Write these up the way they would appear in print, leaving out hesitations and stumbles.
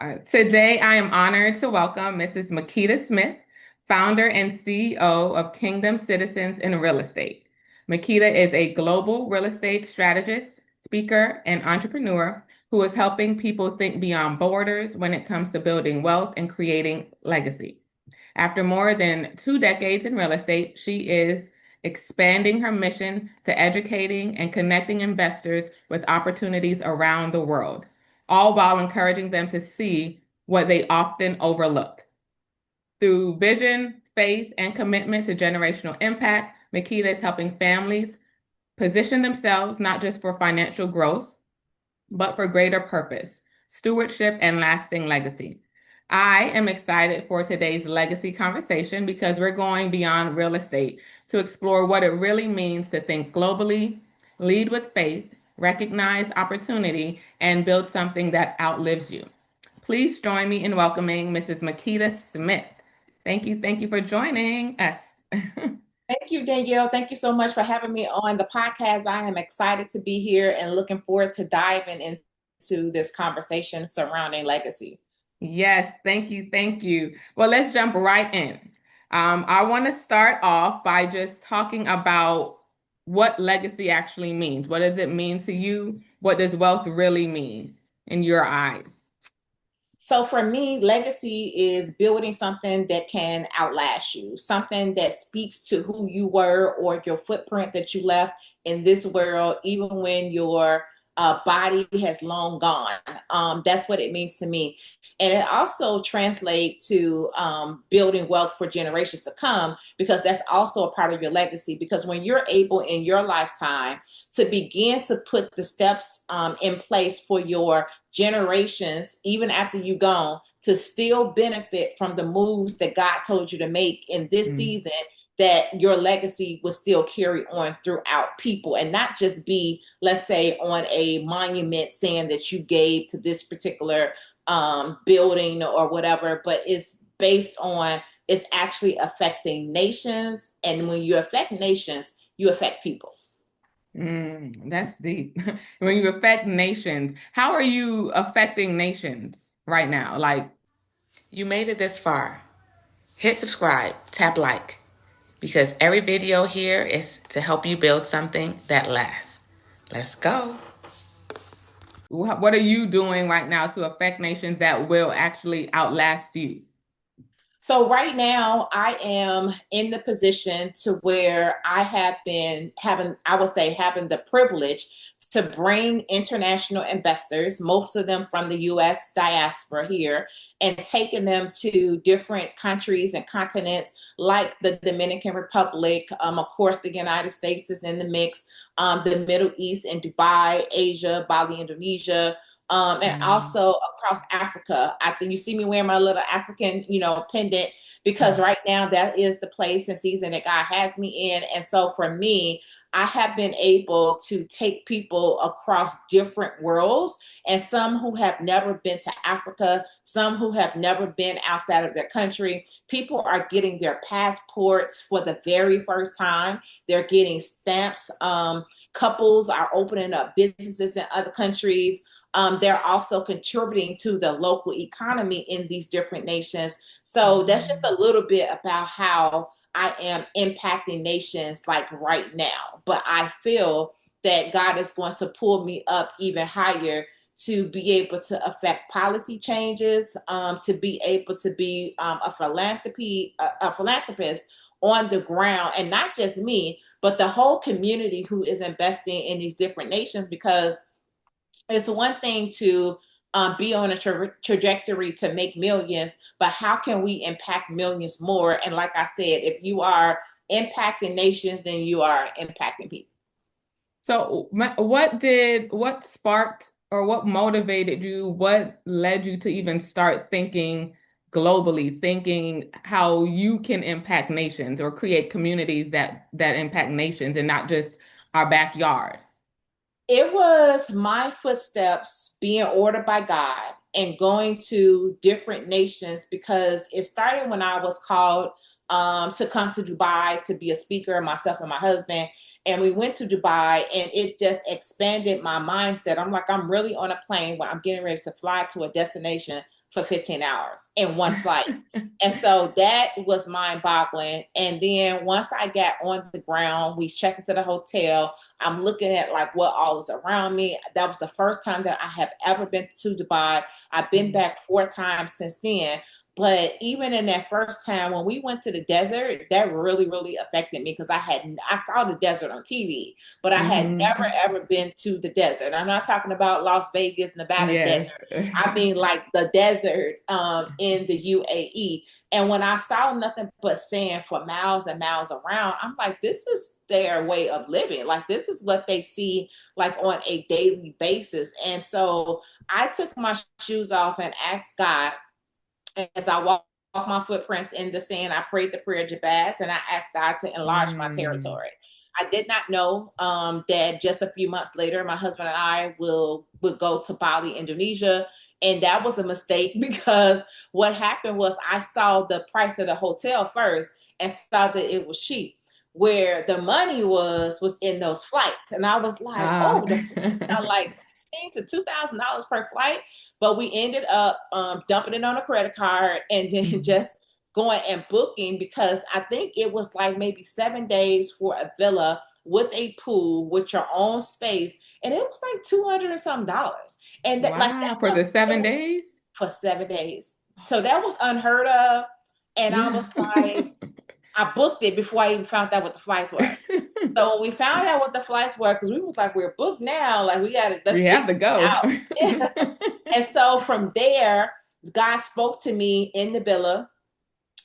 Today, I am honored to welcome Mrs. Makeda Smith, founder and CEO of Kingdom Citizens in Real Estate. Makeda is a global real estate strategist, speaker, and entrepreneur who is helping people think beyond borders when it comes to building wealth and creating legacy. After more than 2 decades in real estate, she is expanding her mission to educating and connecting investors with opportunities around the world, all while encouraging them to see what they often overlooked. Through vision, faith, and commitment to generational impact, Makeda is helping families position themselves not just for financial growth, but for greater purpose, stewardship, and lasting legacy. I am excited for today's legacy conversation because we're going beyond real estate to explore what it really means to think globally, lead with faith, recognize opportunity, and build something that outlives you. Please join me in welcoming Mrs. Makeda Smith. Thank you for joining us. Thank you, Danielle. Thank you so much for having me on the podcast. I am excited to be here and looking forward to diving into this conversation surrounding legacy. Yes, thank you. Well, let's jump right in. I want to start off by just talking about what legacy actually means. What does it mean to you? What does wealth really mean in your eyes? So for me, legacy is building something that can outlast you, something that speaks to who you were or your footprint that you left in this world, even when your body has long gone. That's what it means to me. And it also translates to building wealth for generations to come, because that's also a part of your legacy. Because when you're able in your lifetime to begin to put the steps in place for your generations, even after you're gone, to still benefit from the moves that God told you to make in this Mm, season, that your legacy will still carry on throughout people and not just be, let's say, on a monument saying that you gave to this particular building or whatever, but it's based on it's actually affecting nations. And when you affect nations, you affect people. that's deep. When you affect nations, how are you affecting nations right now? Like, you made it this far. Hit subscribe, tap like, because every video here is to help you build something that lasts. Let's go. What are you doing right now to affect nations that will actually outlast you? So right now I am in the position to where I have been having, I would say, having the privilege to bring international investors, most of them from the US diaspora here, and taking them to different countries and continents like the Dominican Republic. Of course, the United States is in the mix, the Middle East and Dubai, Asia, Bali, Indonesia, and Mm. also across Africa. I think you see me wearing my little African, pendant, because right now that is the place and season that God has me in. And so for me, I have been able to take people across different worlds, and some who have never been to Africa, some who have never been outside of their country. People are getting their passports for the very first time. They're getting stamps. Couples are opening up businesses in other countries. They're also contributing to the local economy in these different nations. So that's just a little bit about how I am impacting nations like right now. But I feel that God is going to pull me up even higher to be able to affect policy changes, to be able to be a philanthropist on the ground, and not just me, but the whole community who is investing in these different nations. Because it's one thing to be on a trajectory to make millions, but how can we impact millions more? And like I said, if you are impacting nations, then you are impacting people. So, what sparked or what motivated you? What led you to even start thinking globally, thinking how you can impact nations or create communities that impact nations and not just our backyard? It was my footsteps being ordered by God and going to different nations, because it started when I was called to come to Dubai to be a speaker, myself and my husband. and we went to Dubai, and it just expanded my mindset. I'm like, I'm really on a plane where I'm getting ready to fly to a destination for 15 hours in one flight. And so that was mind boggling. And then once I got on the ground, we checked into the hotel. I'm looking at like what all was around me. That was the first time that I have ever been to Dubai. I've been back 4 times since then. But even in that first time, when we went to the desert, that really, really affected me because I saw the desert on TV, but I had never Mhm. ever been to the desert. I'm not talking about Las Vegas, Nevada Yes. desert. I mean like the desert in the UAE. And when I saw nothing but sand for miles and miles around, I'm like, this is their way of living. Like this is what they see like on a daily basis. And so I took my shoes off and asked God as I walk my footprints in the sand. I prayed the prayer of Jabez and I asked God to enlarge my Mm. territory. I did not know that just a few months later, my husband and I would go to Bali, Indonesia. And that was a mistake because what happened was I saw the price of the hotel first and saw that it was cheap. Where the money was in those flights. And I was like, Ah. oh, the flights are like $1,500 to $2,000 per flight. But we ended up dumping it on a credit card and then Mhm. just going and booking because I think it was like maybe 7 days for a villa with a pool with your own space, and it was like 200 and some dollars, and that Wow, for was the 7 days? for 7 days. So that was unheard of, and I was Yeah. like, I booked it before I even found out what the flights were. So when we found out what the flights were, because we was like, we're booked now, like we got to let's We figure have to it go. out. And so from there, God spoke to me in the villa.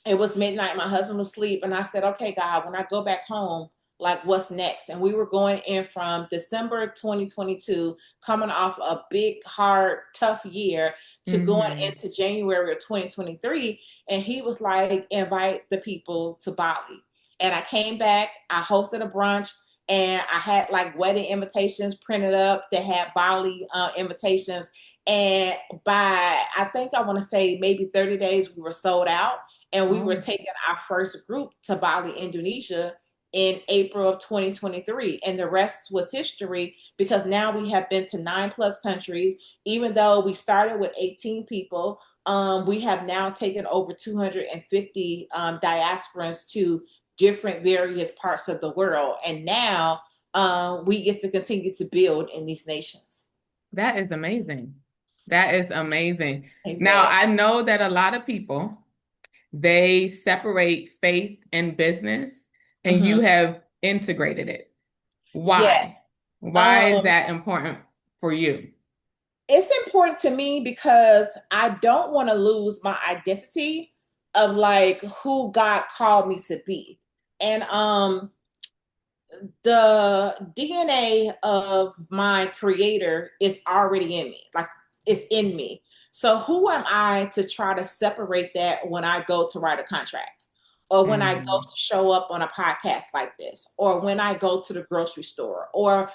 It was midnight. My husband was asleep. And I said, okay, God, when I go back home, like what's next? And we were going in from December 2022, coming off a big, hard, tough year to going Hmm. into January of 2023. And he was like, invite the people to Bali. And I came back, I hosted a brunch, and I had like wedding invitations printed up that had Bali invitations. And by, I think I want to say maybe 30 days, we were sold out, and we were Oh, taking our first group to Bali, Indonesia in April of 2023. And the rest was history because now we have been to 9+ countries. Even though we started with 18 people, we have now taken over 250 diasporans to different various parts of the world. And now we get to continue to build in these nations. that is amazing. That is amazing. Now, Amen. I know that a lot of people, they separate faith and business, and you Mm-hmm. have integrated it. Yes. Why? Why is Um, that important for you? it's important to me because I don't want to lose my identity of like who God called me to be. And the DNA of my creator is already in me. Like it's in me. So who am I to try to separate that when I go to write a contract? Or when I go Mm, to show up on a podcast like this, or when I go to the grocery store, or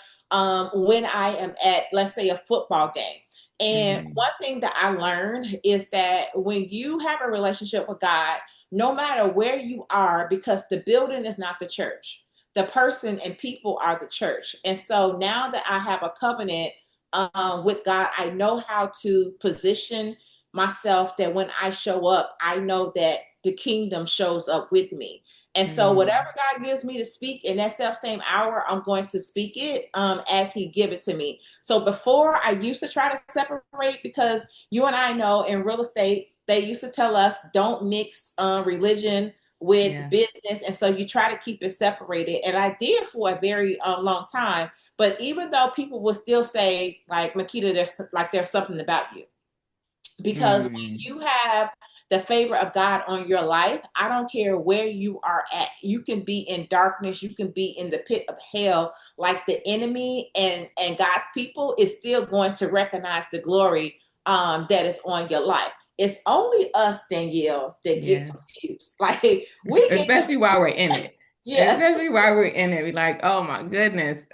when I am at, let's say, a football game. And mhm. one thing that I learned is that when you have a relationship with God, no matter where you are, because the building is not the church, the person and people are the church. And so now that I have a covenant with God, I know how to position myself that when I show up, I know that the kingdom shows up with me. And so whatever Mm, God gives me to speak in that same hour, I'm going to speak it as he give it to me. So before I used to try to separate because you and I know in real estate, they used to tell us don't mix religion with yeah. business. And so you try to keep it separated. And I did for a very long time. But even though people will still say, like, Makeda, there's something about you. Because when Mm, you have the favor of God on your life, I don't care where you are at. You can be in darkness, you can be in the pit of hell, like the enemy and God's people is still going to recognize the glory that is on your life. It's only us, Danielle, that get yes. confused. Like we get Especially while we're in it. yes. Especially while we're in it. We're like, oh my goodness.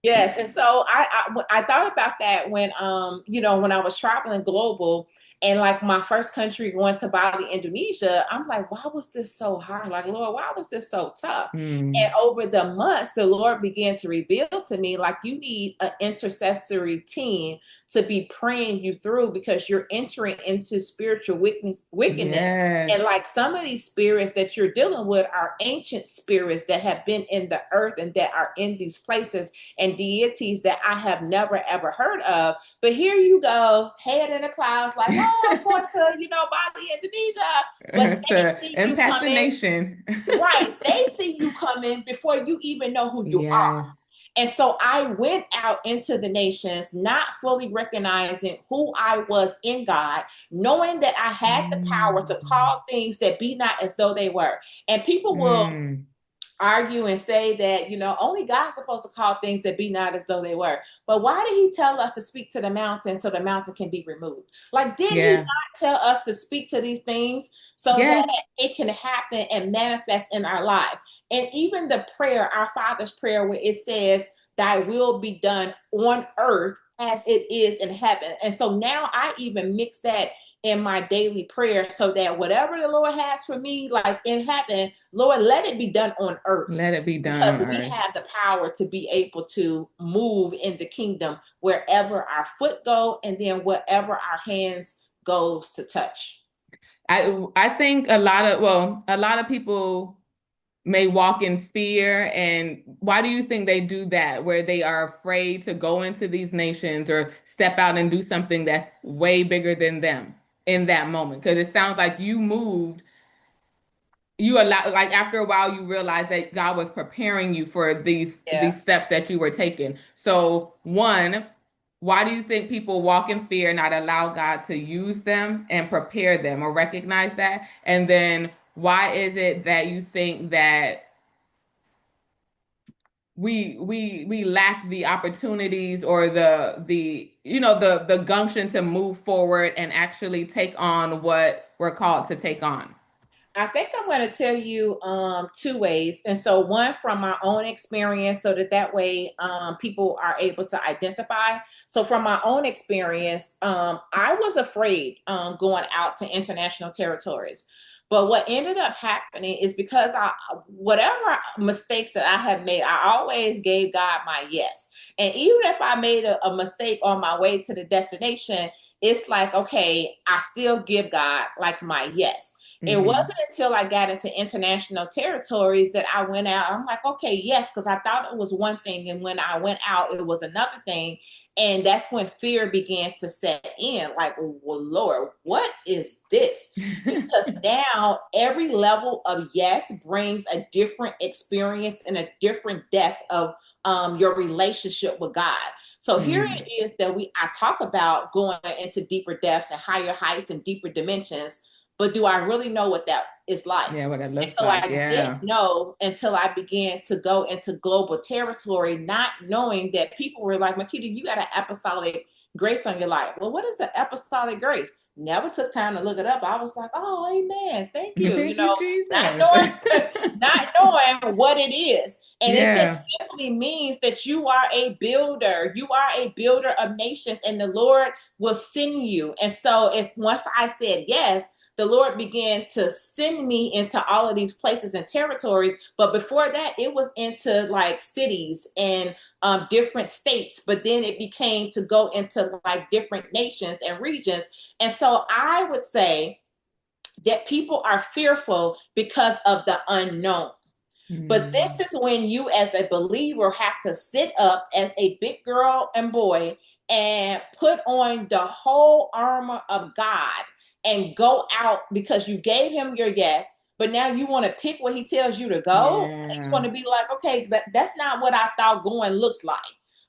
Yes, and so I thought about that when when I was traveling global, And like my first country going to Bali, Indonesia, I'm like, why was this so hard? Like, Lord, why was this so tough? And Mm. over the months, the Lord began to reveal to me, like, you need an intercessory team to be praying you through because you're entering into spiritual wickedness. Yes. And like some of these spirits that you're dealing with are ancient spirits that have been in the earth and that are in these places and deities that I have never ever heard of. But here you go, head in the clouds, like, oh, I'm going to, Bali, Indonesia. But they To see you impact the coming. nation. Right. They see you coming before you even know who you are. Yes. And so I went out into the nations, not fully recognizing who I was in God, knowing that I had the power to Mm. call things that be not as though they were. And people will Mm. argue and say that, only God's supposed to call things that be not as though they were. But why did he tell us to speak to the mountain so the mountain can be removed? Like, did he Yeah. not tell us to speak to these things so that Yes. it can happen and manifest in our lives? And even the prayer, our Father's prayer, where it says, thy will be done on earth as it is in heaven. And so now I even mix that in my daily prayer so that whatever the Lord has for me, like in heaven, Lord, let it be done on earth Let it be done because on we earth. have the power to be able to move in the kingdom wherever our foot go and then wherever our hands goes to touch. I think a lot of people may walk in fear. And why do you think they do that, where they are afraid to go into these nations or step out and do something that's way bigger than them in that moment? Because it sounds like you moved, you allow, like after a while, you realize that God was preparing you for Yeah. these steps that you were taking. So one, why do you think people walk in fear, not allow God to use them and prepare them or recognize that? And then why is it that you think that we lack the opportunities or the gumption to move forward and actually take on what we're called to take on? I think I'm going to tell you two ways. And so one from my own experience so that way people are able to identify. So from my own experience, I was afraid going out to international territories. But what ended up happening is because whatever mistakes that I had made, I always gave God my yes. And even if I made a mistake on my way to the destination, it's like, okay, I still give God like my yes. It Hmm. wasn't until I got into international territories that I went out. I'm like, okay, yes, because I thought it was one thing. And when I went out, it was another thing. And that's when fear began to set in. Like, well, Lord, what is this? Because now every level of yes brings a different experience and a different depth of your relationship with God. So here Mm. it is that I talk about going into deeper depths and higher heights and deeper dimensions, but do I really know what that is like? Yeah, what it And looks so like. I Yeah. didn't know until I began to go into global territory, not knowing that people were like, Makeda, you got an apostolic grace on your life. Well, what is an apostolic grace? Never took time to look it up. I was like, oh, amen. Thank you. Thank you, Not Jesus. knowing, not knowing what it is. And it just Yeah. simply means that you are a builder. You are a builder of nations, and the Lord will send you. And so if once I said yes, the Lord began to send me into all of these places and territories. But before that, it was into like cities and different states. But then it became to go into like different nations and regions. And so I would say that people are fearful because of the unknown. But this Mm. is when you, as a believer, have to sit up as a big girl and boy and put on the whole armor of God and go out because you gave him your yes. But now you want to pick where he tells you to go. And you Yeah. want to be like, okay, that's not what I thought going looks like.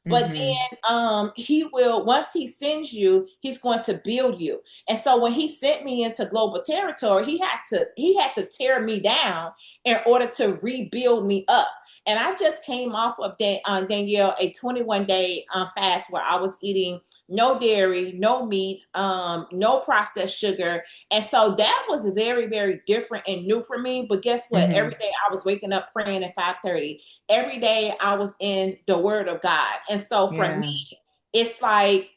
But Hmm. then he will, once he sends you, he's going to build you. And so when he sent me into global territory, he had to tear me down in order to rebuild me up. And I just came off of Danielle, a 21-day fast where I was eating no dairy, no meat, no processed sugar. And so that was very, very different and new for me. But guess what? Every Hmm. day I was waking up praying at 5:30. Every day I was in the word of God. And so for me, Yeah. it's like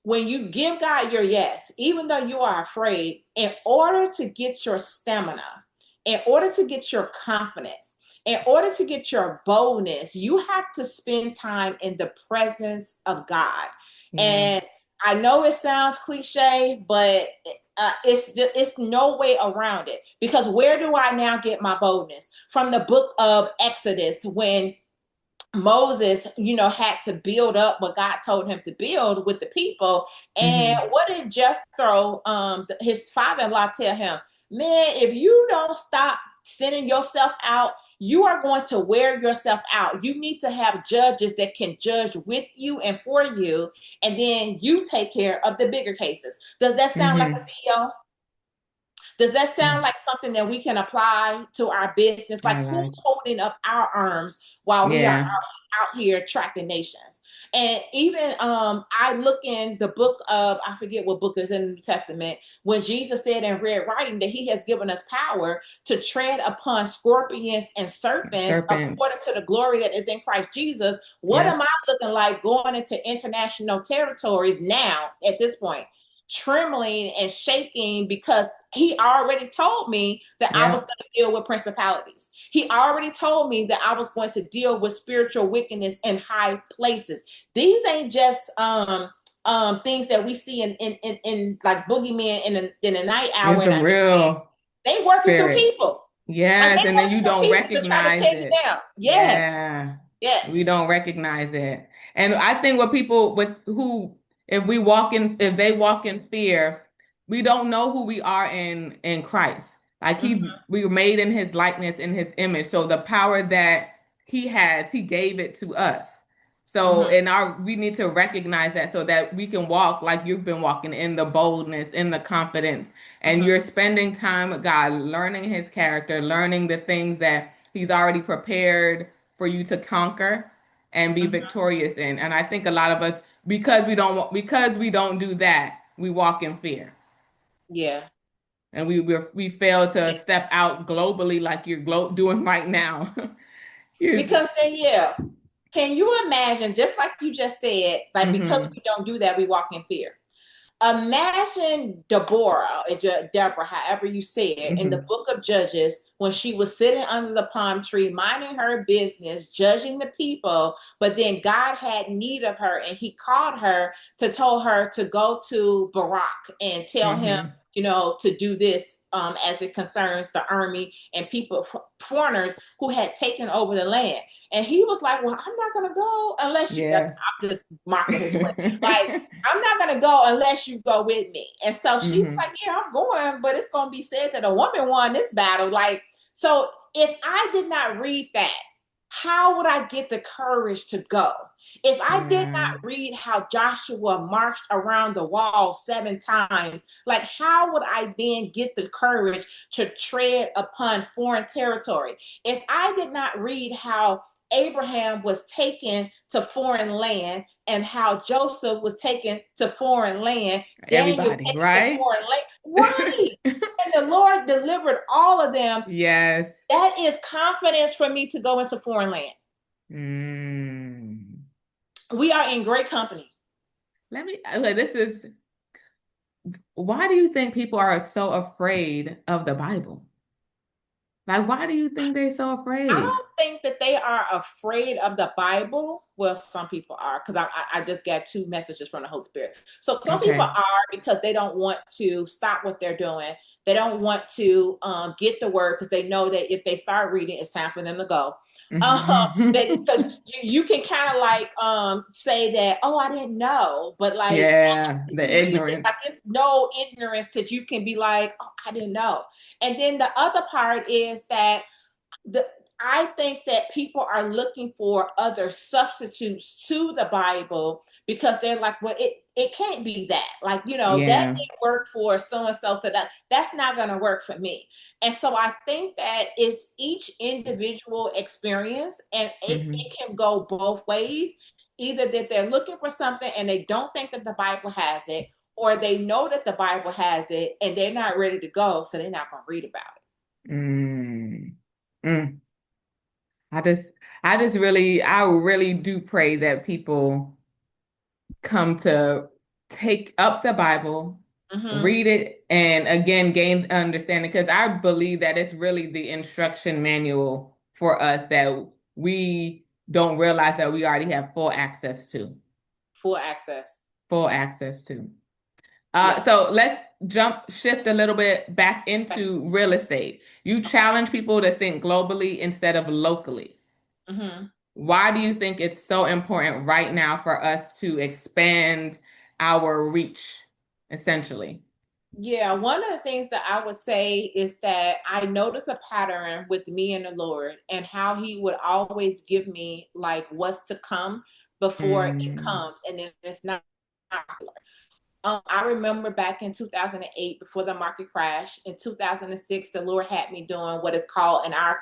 when you give God your yes, even though you are afraid, in order to get your stamina, in order to get your confidence, in order to get your boldness, you have to spend time in the presence of God. Yeah. And I know it sounds cliche, but it's no way around it. Because where do I now get my boldness? From the book of Exodus, when Moses, had to build up what God told him to build with the people. And Hmm. what did Jethro, his father-in-law, tell him? Man, if you don't stop sending yourself out, you are going to wear yourself out. You need to have judges that can judge with you and for you, and then you take care of the bigger cases. Does that sound like a Hmm. CEO? Does that sound like something that we can apply to our business? Like, I who's like. holding up our arms while we are Yeah. out here tracking nations? And even I look in the book of, I forget what book is in the New Testament, when Jesus said in red writing that he has given us power to tread upon scorpions and serpents Serpents. according to the glory that is in Christ Jesus. What am Yep. I looking like going into international territories now at this point? Trembling and shaking, because he already told me that I was Yep. going to deal with principalities. He already told me that I was going to deal with spiritual wickedness in high places. These ain't just things that we see in like boogeyman in the night hour It's in a our dream. real They working through spirits. people. Like, they Yes, and then you working through don't people to try to recognize tear you it. down. Yes, Yeah, we yes. don't recognize it. And I think what people with who, if they walk in fear, we don't know who we are in Christ. Like Mhm, we were made in his likeness, in his image. So the power that he has, he gave it to us. So mhm, we need to recognize that so that we can walk like you've been walking in the boldness, in the confidence, and mhm, you're spending time with God, learning his character, learning the things that he's already prepared for you to conquer and be mhm. victorious in. And I think a lot of us, because we don't do that, we walk in fear. Yeah. And we fail to step out globally like you're doing right now. You Because then, yeah, can you imagine, just like you just said, like, because hmm we don't do that, we walk in fear. Imagine Deborah, or Deborah, however you say it, in the hmm book of Judges, when she was sitting under the palm tree, minding her business, judging the people, but then God had need of her, and he called her to tell her to go to Barak and tell him, hmm to do this, as it concerns the army and people, foreigners who had taken over the land. And he was like, well, I'm not going to go unless you, Yes. I'm just mocking his way. Like, I'm not gonna go unless you go with me. And so she was hmm like, yeah, I'm going, but it's gonna be said that a woman won this battle. Like, so if I did not read that, how would I get the courage to go? If I did Yeah. not read how Joshua marched around the wall 7 times, like, how would I then get the courage to tread upon foreign territory? If I did not read how Abraham was taken to foreign land and how Joseph was taken to foreign land, Daniel Everybody, taken to right? foreign land. Right. And the Lord delivered all of them. Yes. That is confidence for me to go into foreign land. Mm. We are in great company. Okay, why do you think people are so afraid of the Bible? Like, why do you think they're so I afraid? don't think that they are afraid of the Bible. Well, some people are, because I just got two messages from the Holy Spirit. So some people Okay. are, because they don't want to stop what they're doing. They don't want to get the word, because they know that if they start reading, it's time for them to go. Because you can kind of like say that, oh, I didn't know, but like Yeah, after the you read it, ignorance. like, it's no ignorance that you can be like, oh, I didn't know. And then the other part is that the I think that people are looking for other substitutes to the Bible, because they're like, well, it can't be that. Like, that Yeah. didn't work for so and so, so that's not going to work for me. And so I think that it's each individual experience, and it hmm can go both ways. Either that they're looking for something and they don't think that the Bible has it, or they know that the Bible has it and they're not ready to go, so they're not going to read about it. Mm. Mm. I just, I really do pray that people come to take up the Bible, Mm-hmm. read it, and again gain understanding. Because I believe that it's really the instruction manual for us that we don't realize that we already have full access to. Full access. Full access to. Yeah. So let's shift a little bit back into real estate. You challenge people to think globally instead of locally. Mm-hmm. Why do you think it's so important right now for us to expand our reach, essentially? Yeah, one of the things that I would say is that I notice a pattern with me and the Lord and how He would always give me like what's to come before it Mm, comes, and then it's not. I remember back in 2008, before the market crash, in 2006, the Lord had me doing what is called in our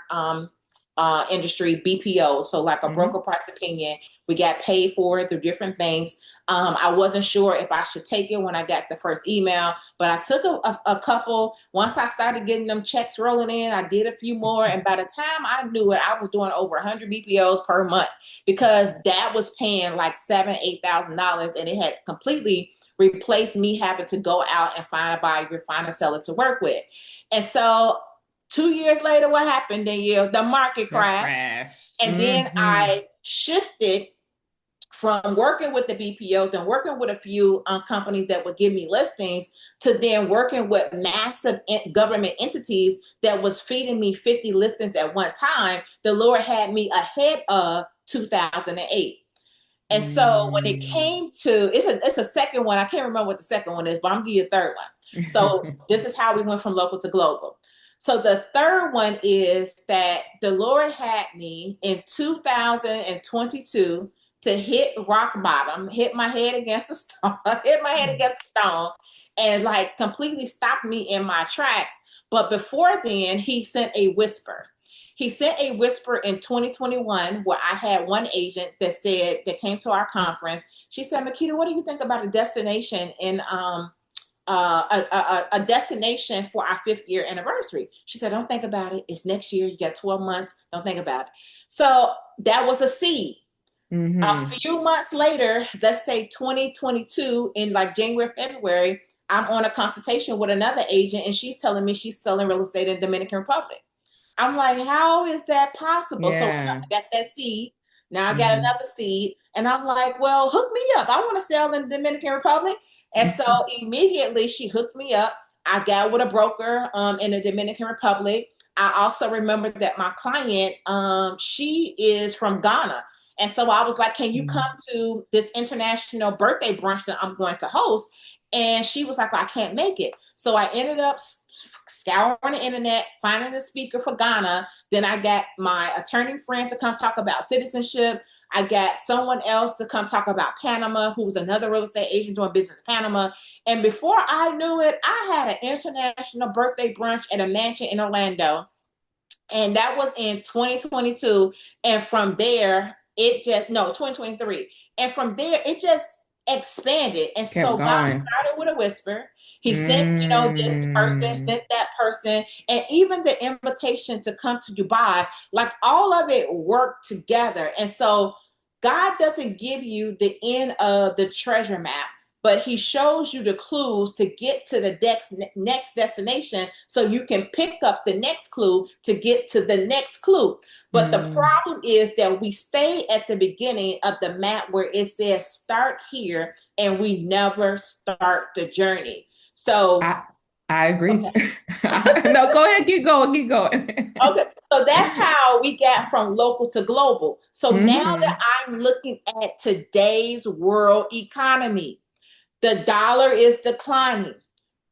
industry BPO. So, like a broker hmm price opinion. We got paid for it through different banks. I wasn't sure if I should take it when I got the first email, but I took a couple. Once I started getting them checks rolling in, I did a few more. And by the time I knew it, I was doing over 100 BPOs per month because that was paying like $7,000, $8,000. And it had completely replace me having to go out and find a buyer, find a seller to work with. And so 2 years later, what happened, Danielle? The market The crashed. crash. And then I shifted from working with the BPOs and working with a few companies that would give me listings to then working with massive government entities that was feeding me 50 listings at one time. The Lord had me ahead of 2008. And so when it Mm. came to it's a second one. I can't remember what the second one is, but I'm gonna give you a third one. So this is how we went from local to global. So the third one is that the Lord had me in 2022 to hit rock bottom, hit my head against the stone, hit my head against the stone, and like completely stopped me in my tracks. But before then, he sent a whisper. He sent a whisper in 2021 where I had one agent that came to our conference. She said, Makeda, what do you think about a destination in a destination for our 5th year anniversary? She said, don't think about it. It's next year. You got 12 months. Don't think about it. So that was a seed. A hmm few months later, let's say 2022, in like January, February, I'm on a consultation with another agent and she's telling me she's selling real estate in Dominican Republic. I'm like, how is that possible? So Yeah. I got that seed. Now I got hmm another seed. And I'm like, well, hook me up. I want to sell in the Dominican Republic. And so immediately she hooked me up. I got with a broker in the Dominican Republic. I also remember that my client, she is from Ghana. And so I was like, can you come to this international birthday brunch that I'm going to host? And she was like, well, I can't make it. So I ended up scouring the internet, finding a speaker for Ghana. Then I got my attorney friend to come talk about citizenship. I got someone else to come talk about Panama, who was another real estate agent doing business in Panama. And before I knew it, I had an international birthday brunch at a mansion in Orlando. And that was in 2022. And from there, it just, no, 2023. And from there, it just expanded. And Kept so God going. started with a whisper. He sent, this person, Mm. sent that person, and even the invitation to come to Dubai, like all of it worked together. And so God doesn't give you the end of the treasure map, but he shows you the clues to get to the next destination so you can pick up the next clue to get to the next clue. But the Mm. problem is that we stay at the beginning of the map where it says start here and we never start the journey. So, I I agree. okay. No, go ahead, keep going, keep going. Okay, so that's how we got from local to global. So now that hmm I'm looking at today's world economy, the dollar is declining.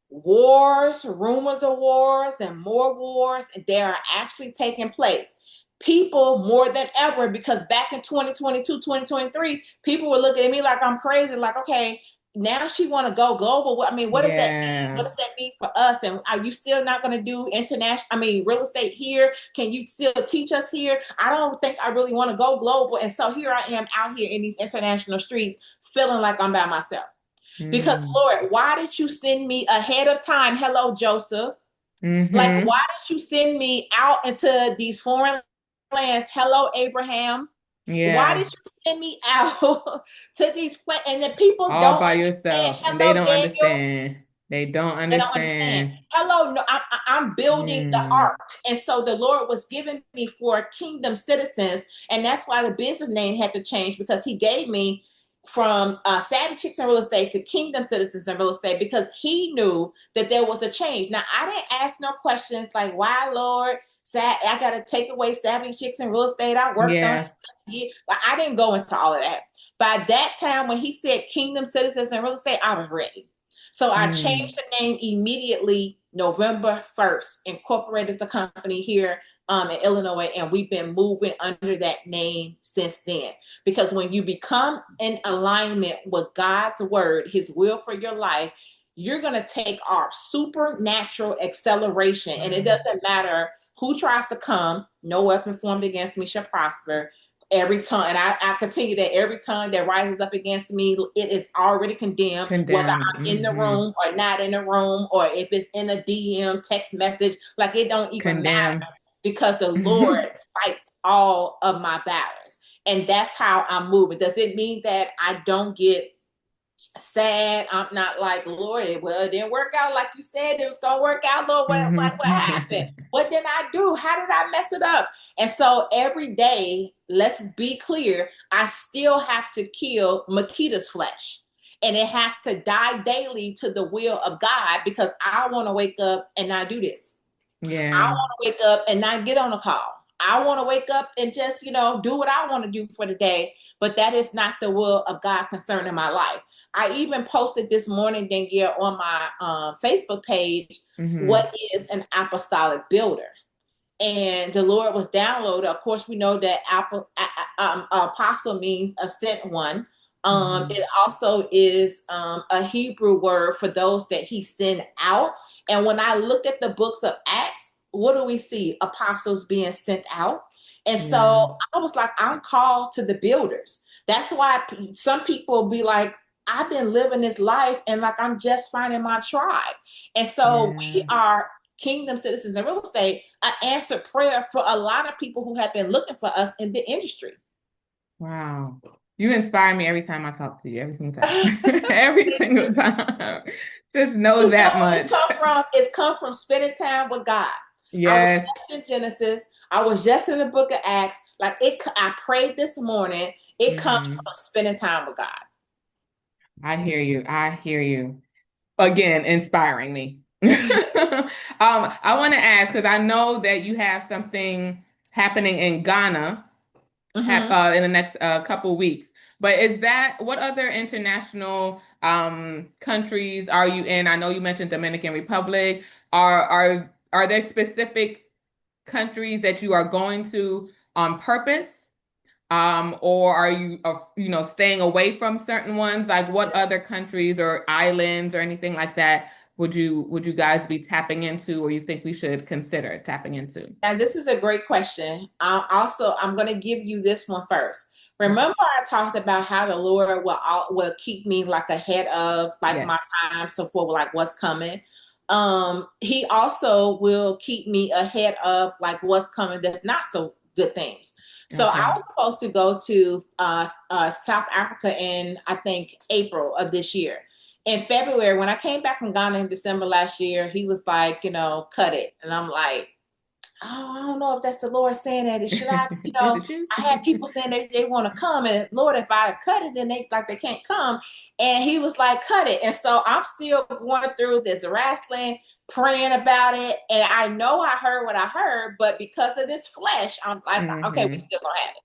Wars, rumors of wars, and more wars, they are actually taking place. People more than ever, because back in 2022, 2023, people were looking at me like I'm crazy, like, okay, now she want to go global. I mean, what does that mean? What Yeah. does that mean for us? And are you still not going to do international, real estate here? Can you still teach us here? I don't think I really want to go global. And so here I am out here in these international streets feeling like I'm by myself. Because, Mm. Lord, why did you send me ahead of time? Hello, Joseph. Like, why hmm did you send me out into these foreign lands? Hello, Abraham. Why Yeah. did you send me out to these places? And the people All don't by understand. yourself, and they Hello, don't Daniel. understand. They don't They don't understand. understand. Hello, no, I'm building the Mm. ark. And so the Lord was giving me for kingdom citizens. And that's why the business name had to change, because he gave me from Savvy Chicks in Real Estate to Kingdom Citizens in Real Estate, because he knew that there was a change. Now, I didn't ask no questions like, why, Lord? I got to take away Savvy Chicks in Real Estate. I worked on it Yeah. 7 years. Like, I didn't go into all of that. By that time, when he said Kingdom Citizens in Real Estate, I was ready. So I Mm. changed the name immediately November 1st, incorporated the company here in Illinois, and we've been moving under that name since then. Because when you become in alignment with God's word, his will for your life, you're going to take our supernatural acceleration. And it Wow. doesn't matter who tries to come, no weapon formed against me shall prosper. Every tongue, and I continue that every tongue that rises up against me, it is already condemned, whether Condemned. I'm in the room or not in the room, or if it's in a DM text message, like it don't even matter, Condemned. because the Lord fights all of my battles. And that's how I'm moving. Does it mean that I don't get sad? I'm not like, Lord, well, it didn't work out like you said it was gonna work out. Lord, what happened? What did I do? How did I mess it up? And so every day, let's be clear, I still have to kill Makeda's flesh. And it has to die daily to the will of God, because I want to wake up and not do this. I Yeah. want to wake up and not get on a call. I want to wake up and just, do what I want to do for the day. But that is not the will of God concerning my life. I even posted this morning, Danielle, on my Facebook page, Hmm. what is an apostolic builder? And the Lord was downloaded. Of course, we know that apostle means a sent one. Hmm. It also is a Hebrew word for those that he sent out. And when I look at the books of Acts, what do we see? Apostles being sent out. And Yeah. so I was like, I'm called to the builders. That's why some people be like, I've been living this life and like I'm just finding my tribe. And so we Yeah. are kingdom citizens in real estate, an answered prayer for a lot of people who have been looking for us in the industry. Wow. You inspire me every time I talk to you, every single time. Every single time. Just know You know that where it's much. come from? It's come from spending time with God. I was Yes. just in Genesis. I was just in the book of Acts. Like it, I prayed this morning. It comes Hmm. from spending time with God. I hear you. I hear you. Again, inspiring me. I want to ask because I know that you have something happening in Ghana Mm-hmm. in the next couple weeks. But is that what other international countries are you in? I know you mentioned Dominican Republic. Are there specific countries that you are going to on purpose? Or are you, staying away from certain ones? Like what other countries or islands or anything like that would you guys be tapping into, or you think we should consider tapping into? And this is a great question. I'm going to give you this one first. Okay. Remember, I talked about how the Lord will keep me like ahead of like Yes. my time, so for like what's coming. He also will keep me ahead of like what's coming that's not so good things. So I Okay. was supposed to go to South Africa in I think April of this year. In February, when I came back from Ghana in December last year, he was like, cut it, and I'm like, oh, I don't know if that's the Lord saying that. Should I, Is it you? I had people saying they want to come, and Lord, if I cut it, then they can't come. And he was like, cut it. And so I'm still going through this wrestling, praying about it. And I know I heard what I heard, but because of this flesh, I'm like, okay, we Hmm. still gonna have it.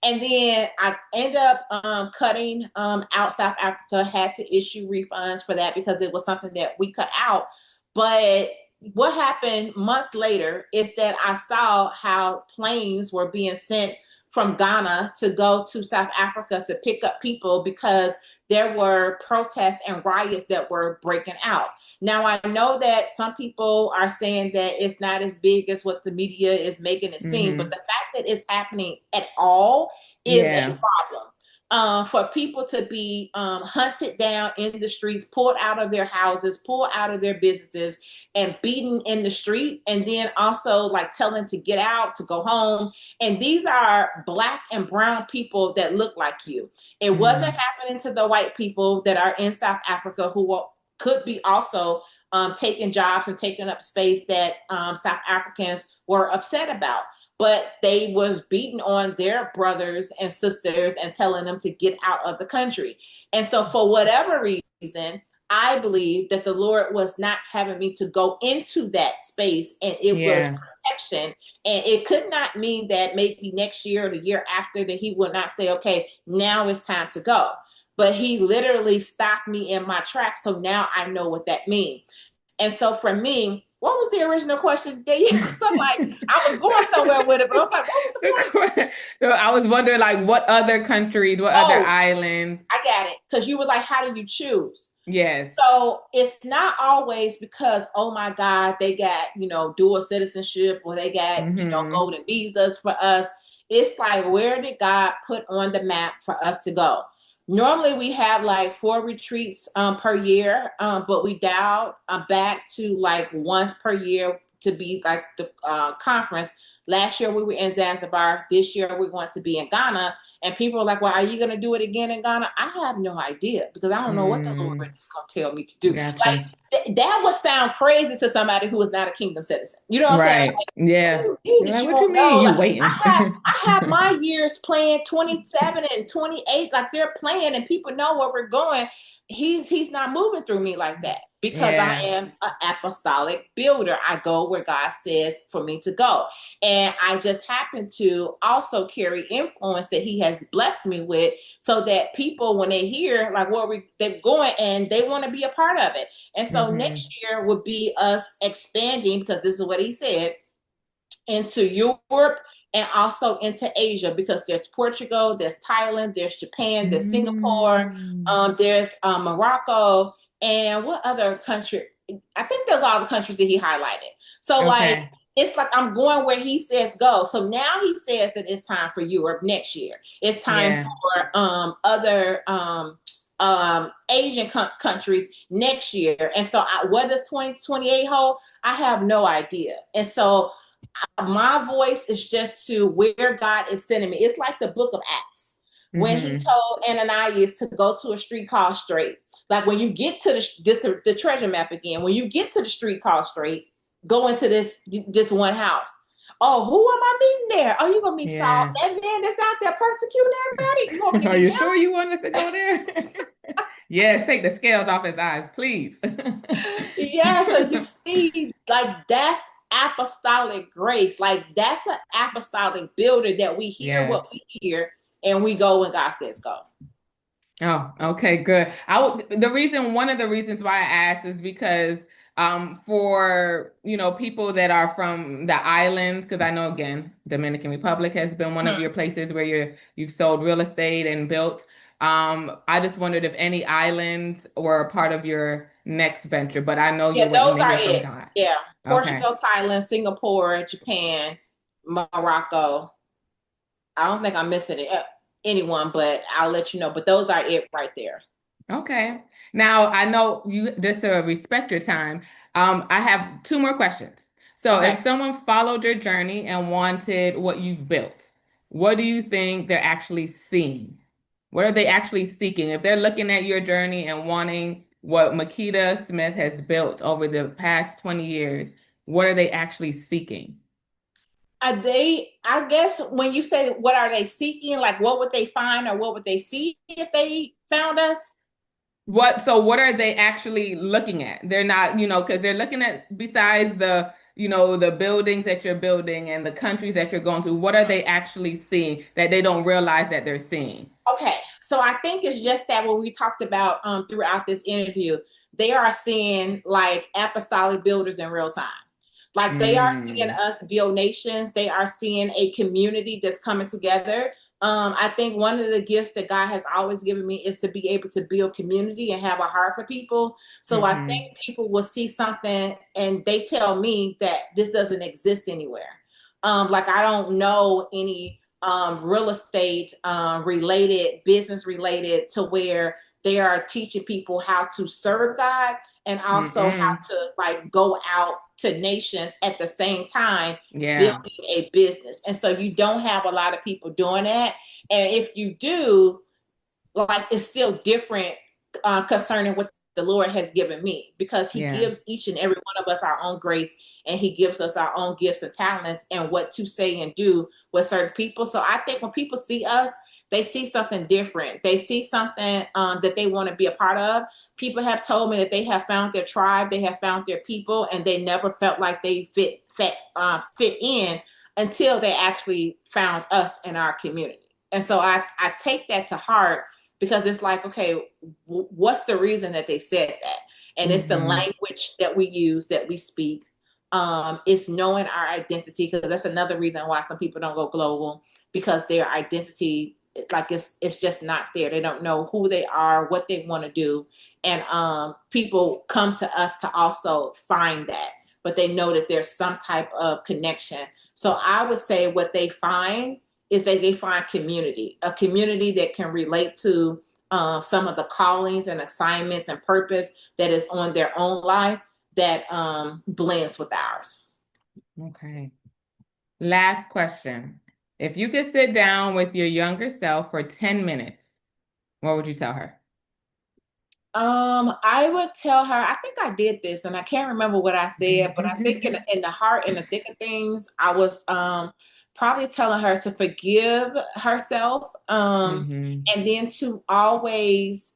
And then I end up cutting out South Africa, had to issue refunds for that because it was something that we cut out. But what happened months later is that I saw how planes were being sent from Ghana to go to South Africa to pick up people because there were protests and riots that were breaking out. Now, I know that some people are saying that it's not as big as what the media is making it seem, but Hmm. the fact that it's happening at all is a Yeah. problem. for people to be hunted down in the streets, pulled out of their houses, pulled out of their businesses, and beaten in the street, and then also like telling to get out, to go home. And these are Black and brown people that look like you. It wasn't happening to the white people that are in South Africa who could be also taking jobs and taking up space that South Africans were upset about. But they was beating on their brothers and sisters and telling them to get out of the country. And so for whatever reason, I believe that the Lord was not having me to go into that space, and it was protection. And it could not mean that maybe next year or the year after that he would not say, okay, now it's time to go. But he literally stopped me in my tracks. So now I know what that means. And so for me, what was the original question? So like, I was going somewhere with it, but I'm like, what was the point? So I was wondering, like, what other countries, what other islands? I got it. Because you were like, how do you choose? Yes. So it's not always because, oh my God, they got, dual citizenship, or they got, golden visas for us. It's like, where did God put on the map for us to go? Normally we have like 4 retreats per year, but we dialed back to like once per year to be like the conference. Last year we were in Zanzibar. This year we're going to be in Ghana. And people are like, well, are you going to do it again in Ghana? I have no idea, because I don't know what the Lord is going to tell me to do. Gotcha. Like that would sound crazy to somebody who is not a kingdom citizen. You know what I'm saying? Like, yeah. Like, what you mean? You waiting? I have my years playing 27 and 28, like they're playing, and people know where we're going. He's not moving through me like that, because I am an apostolic builder. I go where God says for me to go. And I just happen to also carry influence that he has blessed me with, so that people, when they hear like they're going and they want to be a part of it. And so next year would be us expanding, because this is what he said, into Europe and also into Asia, because there's Portugal, there's Thailand, there's Japan, there's Singapore, there's Morocco, and what other country? I think there's all the countries that he highlighted. So like, it's like I'm going where he says go. So now he says that it's time for Europe next year. It's time for other Asian countries next year. And so what does 2028 hold? I have no idea. And so my voice is just to where God is sending me. It's like the book of Acts, when he told Ananias to go to a street called Straight. Like, when you get to the treasure map again, when you get to the street called Straight, go into this one house. Oh, who am I meeting there? Oh, you're gonna meet Saul, that man that's out there persecuting everybody. You want me to Are you sure you want us to go there? Yes, take the scales off his eyes, please. Yeah, so you see, like, that's apostolic grace. Like, that's an apostolic builder, that we hear what we hear and we go when God says go. Oh, okay, good. One of the reasons why I asked is because for people that are from the islands, because I know, again, Dominican Republic has been one of your places where you've sold real estate and built. I just wondered if any islands were a part of your next venture, but I know you're waiting those to are hear it. from God. Yeah, Portugal, Thailand, Singapore, Japan, Morocco. I don't think I'm missing anyone, but I'll let you know. But those are it right there. Okay. Now, I know you, just to respect your time, I have 2 more questions. So if someone followed your journey and wanted what you've built, what do you think they're actually seeing? What are they actually seeking? If they're looking at your journey and wanting what Makeda Smith has built over the past 20 years, what are they actually seeking? I guess when you say what are they seeking, like what would they find or what would they see if they found us? What are they actually looking at? They're not, because they're looking at, besides the buildings that you're building and the countries that you're going to, what are they actually seeing that they don't realize that they're seeing? Okay. So I think it's just that what we talked about throughout this interview, they are seeing like apostolic builders in real time. Like, they are seeing us build nations. They are seeing a community that's coming together. I think one of the gifts that God has always given me is to be able to build community and have a heart for people. So I think people will see something and they tell me that this doesn't exist anywhere. Like, I don't know any real estate related, business related, to where they are teaching people how to serve God and also how Mm-mm. to like go out to nations at the same time Yeah. building a business. And so you don't have a lot of people doing that. And if you do, like it's still different concerning what the Lord has given me, because He Yeah. gives each and every one of us our own grace, and He gives us our own gifts and talents and what to say and do with certain people. So I think when people see us, they see something different. They see something that they want to be a part of. People have told me that they have found their tribe, they have found their people, and they never felt like they fit in until they actually found us in our community. And so I take that to heart, because it's like, okay, what's the reason that they said that? And it's the Mm-hmm. language that we use, that we speak. It's knowing our identity, because that's another reason why some people don't go global, because their identity, like it's just not there. They don't know who they are, what they want to do, and people come to us to also find that, but they know that there's some type of connection. So I would say what they find is that they find community, a community that can relate to some of the callings and assignments and purpose that is on their own life, that blends with ours. Okay. Last question. If you could sit down with your younger self for 10 minutes, what would you tell her? I would tell her, I think I did this and I can't remember what I said, but I think in the heart and the thick of things, I was probably telling her to forgive herself, Mm-hmm. and then to always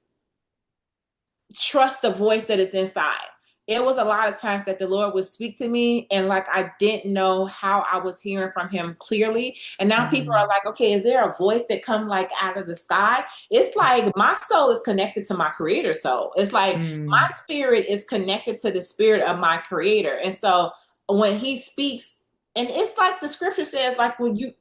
trust the voice that is inside. It was a lot of times that the Lord would speak to me, and like I didn't know how I was hearing from Him clearly. And now people are Mm-hmm. like, okay, is there a voice that come like out of the sky? It's like my soul is connected to my creator soul. It's like my Mm. spirit is connected to the spirit of my creator. And so when He speaks, and it's like the scripture says, like when you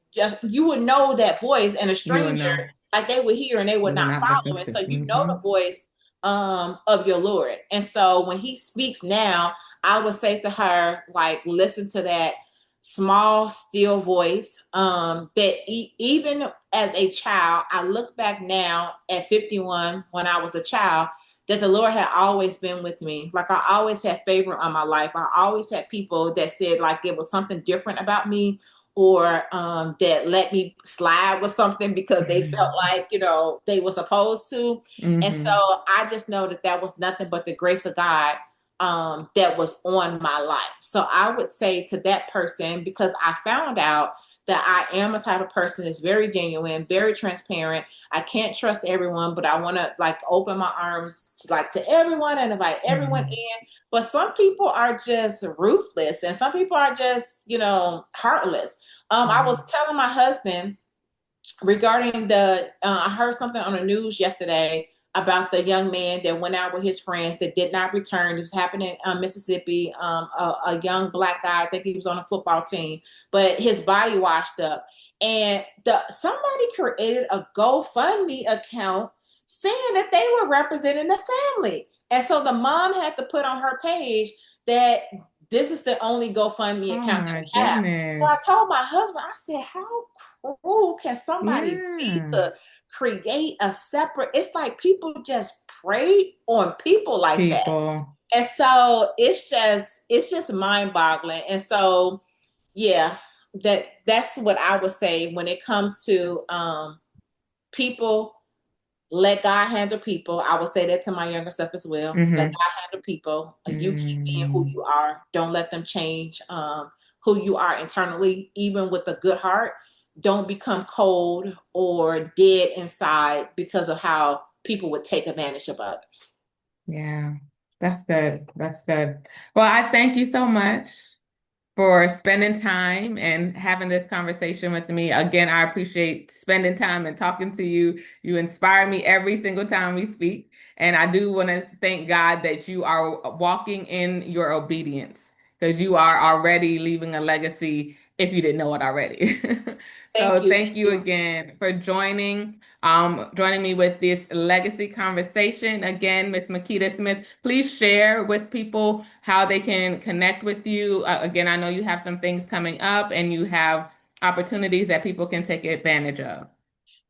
would know that voice, and a You would stranger, know. like they would hear and they would You would not not listen follow. And to. so you know Mm-hmm. the voice of your Lord. And so when He speaks now, I would say to her, like, listen to that small, still voice. That even as a child, I look back now at 51 when I was a child, that the Lord had always been with me. Like I always had favor on my life. I always had people that said like it was something different about me, or that let me slide with something because they felt like, they were supposed to. And so Mm-hmm. I just know that that was nothing but the grace of God that was on my life. So I would say to that person, because I found out that I am a type of person that's very genuine, very transparent. I can't trust everyone, but I want to like open my arms to everyone and invite everyone Mm-hmm. in. But some people are just ruthless, and some people are just, heartless. I was telling my husband regarding I heard something on the news yesterday about the young man that went out with his friends that did not return. It was happening in Mississippi. A young black guy, I think he was on a football team, but his body washed up, and somebody created a GoFundMe account saying that they were representing the family, and so the mom had to put on her page that this is the only GoFundMe Oh account that my we have. So goodness. I told my husband, I said, how cruel can somebody be Yeah. to create a separate? It's like people just prey on people like that. People. And so it's just mind-boggling. And so yeah, that's what I would say when it comes to people. Let God handle people. I would say that to my younger self as well. Let Mm-hmm. God handle people. You keep being who Mm. you are. Don't let them change who you are internally, even with a good heart. Don't become cold or dead inside because of how people would take advantage of others. Yeah. That's good. That's good. Well, I thank you so much for spending time and having this conversation with me. Again, I appreciate spending time and talking to you. You inspire me every single time we speak. And I do want to thank God that you are walking in your obedience, because you are already leaving a legacy if you didn't know it already. Thank So you. thank you again for joining me with this legacy conversation. Again, Miss Makeda Smith, please share with people how they can connect with you. Again, I know you have some things coming up and you have opportunities that people can take advantage of?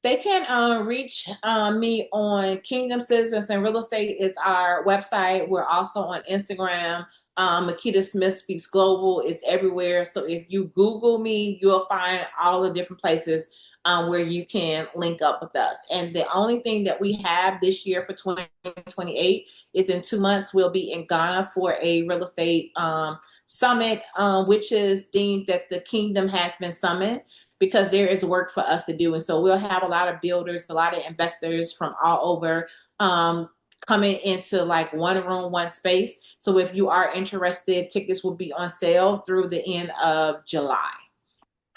They can reach me on Kingdom Citizens and Real Estate is our website. We're also on Instagram. Makeda Smith Speaks Global is everywhere. So if you Google me, you'll find all the different places where you can link up with us. And the only thing that we have this year for 2028 is in 2 months, we'll be in Ghana for a real estate summit, which is deemed that the kingdom has been summoned because there is work for us to do. And so we'll have a lot of builders, a lot of investors from all over coming into like one room, one space. So if you are interested, tickets will be on sale through the end of July.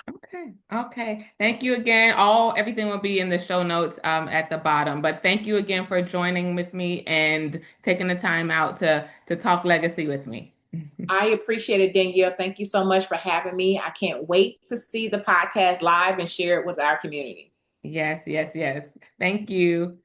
Okay. Okay. Thank you again. Everything will be in the show notes at the bottom. But thank you again for joining with me and taking the time out to talk legacy with me. I appreciate it, Danielle. Thank you so much for having me. I can't wait to see the podcast live and share it with our community. Yes, yes, yes. Thank you.